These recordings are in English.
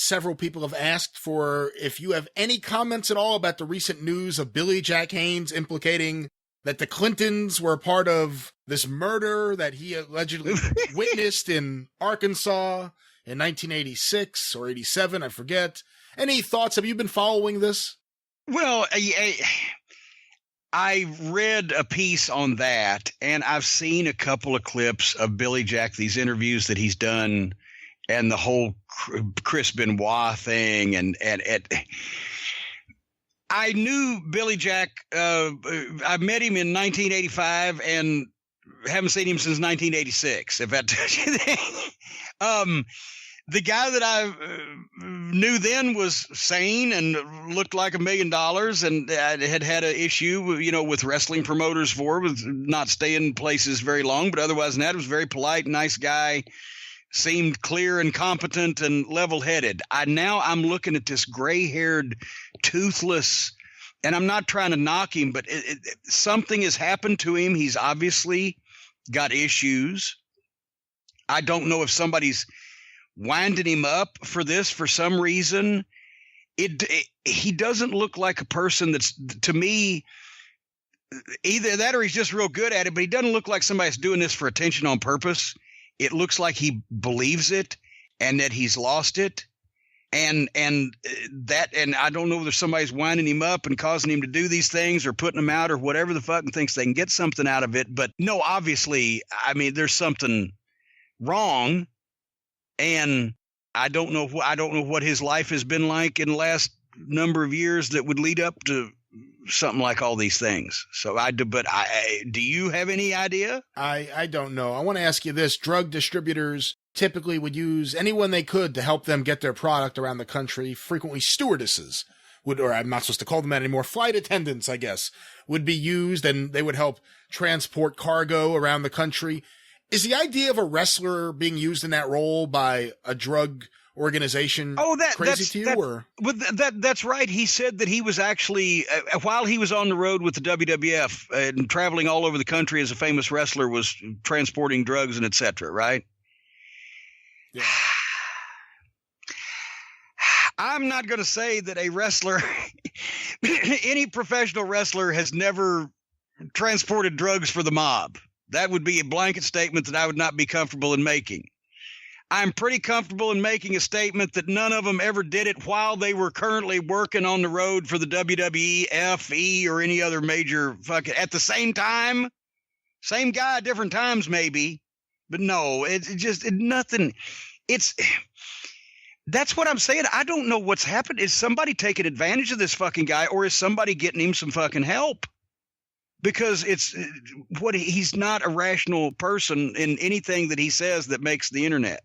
several people have asked for if you have any comments at all about the recent news of Billy Jack Haynes implicating that the Clintons were a part of this murder that he allegedly witnessed in Arkansas in 1986 or 87, I forget. Any thoughts? Have you been following this? Well, I read a piece on that, and I've seen a couple of clips of Billy Jack, these interviews that he's done, and the whole Chris Benoit thing, and I knew Billy Jack. I met him in 1985, and haven't seen him since 1986. If that tells you anything. The guy that I knew then was sane and looked like $1 million, and had an issue, with wrestling promoters with not staying places very long, but otherwise than that, was very polite, nice guy, seemed clear and competent and level-headed. I'm looking at this gray-haired, toothless, and I'm not trying to knock him, but something has happened to him. He's obviously got issues. I don't know if somebody's winding him up for this for some reason. He doesn't look like a person that's, to me, either that or he's just real good at it, but he doesn't look like somebody's doing this for attention on purpose. It looks like he believes it and that he's lost it. And I don't know whether somebody's winding him up and causing him to do these things or putting him out or whatever the fuck, and thinks they can get something out of it. But no, obviously, there's something wrong. And I don't know what his life has been like in the last number of years that would lead up to something like all these things. So do you have any idea? I don't know. I want to ask you this. Drug distributors typically would use anyone they could to help them get their product around the country. Frequently stewardesses or I'm not supposed to call them that anymore, flight attendants, I guess, would be used, and they would help transport cargo around the country. Is the idea of a wrestler being used in that role by a drug organization crazy to you? That's right. He said that he was actually, while he was on the road with the WWF and traveling all over the country as a famous wrestler, was transporting drugs and et cetera, right? Yeah. I'm not going to say that a wrestler, any professional wrestler, has never transported drugs for the mob. That would be a blanket statement that I would not be comfortable in making. I'm pretty comfortable in making a statement that none of them ever did it while they were currently working on the road for the WWE, FE, or any other major fucking at the same time. Same guy, different times maybe, but no, nothing. That's what I'm saying. I don't know what's happened. Is somebody taking advantage of this fucking guy, or is somebody getting him some fucking help? Because he's not a rational person in anything that he says that makes the internet.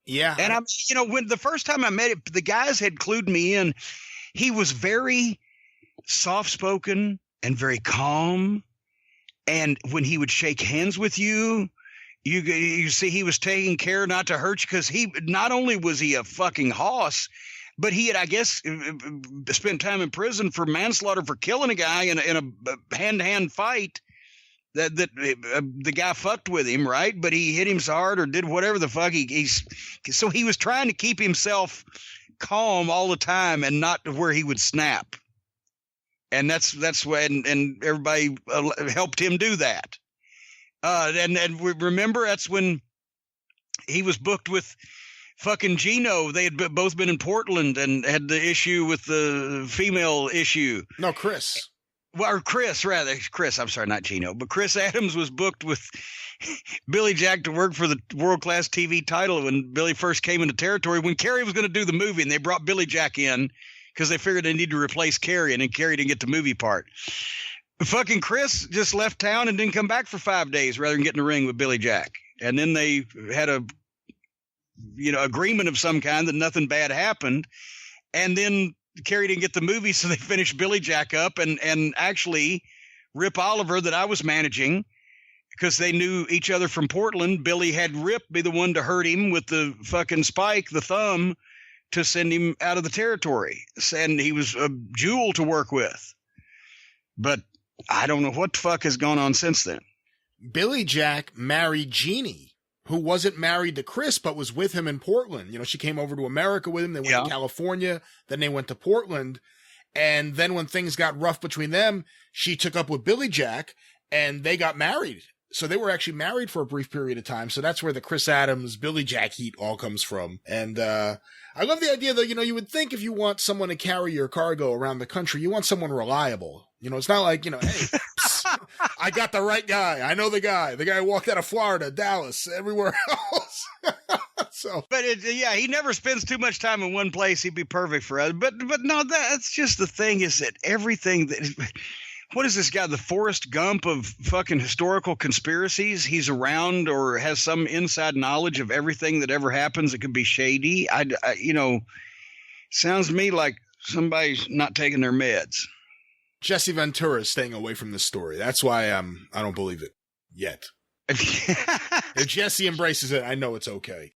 Yeah. And when the first time I met him, the guys had clued me in. He was very soft-spoken and very calm. And when he would shake hands with you, you see he was taking care not to hurt you, because not only was he a fucking hoss, but he had, I guess, spent time in prison for manslaughter for killing a guy in a hand-to-hand fight. That the guy fucked with him, right? But he hit him so hard or did whatever the fuck so he was trying to keep himself calm all the time and not to where he would snap. And that's when and everybody helped him do that. And we remember that's when he was booked with fucking Gino. They had both been in Portland and had the issue with the female issue. No, Chris. Well, or Chris, rather. Chris, I'm sorry, not Gino. But Chris Adams was booked with Billy Jack to work for the world-class TV title when Billy first came into territory. When Kerry was going to do the movie, and they brought Billy Jack in because they figured they needed to replace Kerry, and then Kerry didn't get the movie part. Fucking Chris just left town and didn't come back for 5 days rather than get in the ring with Billy Jack. And then they had a agreement of some kind that nothing bad happened. And then Kerry didn't get the movie, so they finished Billy Jack up and actually Rip Oliver, that I was managing, because they knew each other from Portland. Billy had Rip be the one to hurt him with the fucking spike, the thumb, to send him out of the territory. And he was a jewel to work with. But I don't know what the fuck has gone on since then. Billy Jack married Jeannie, who wasn't married to Chris, but was with him in Portland. You know, she came over to America with him. They went to California. Then they went to Portland. And then when things got rough between them, she took up with Billy Jack and they got married. So they were actually married for a brief period of time. So that's where the Chris Adams, Billy Jack heat all comes from. And I love the idea that, you know, you would think if you want someone to carry your cargo around the country, you want someone reliable. You know, it's not like, you know, hey, I got the right guy. I know the guy. The guy walked out of Florida, Dallas, everywhere else. But he never spends too much time in one place. He'd be perfect for us. But no, that's just the thing is that everything that, what is this guy, the Forrest Gump of fucking historical conspiracies? He's around or has some inside knowledge of everything that ever happens. It could be shady. I you know, sounds to me like somebody's not taking their meds. Jesse Ventura is staying away from this story. That's why I don't believe it yet. If Jesse embraces it, I know it's okay.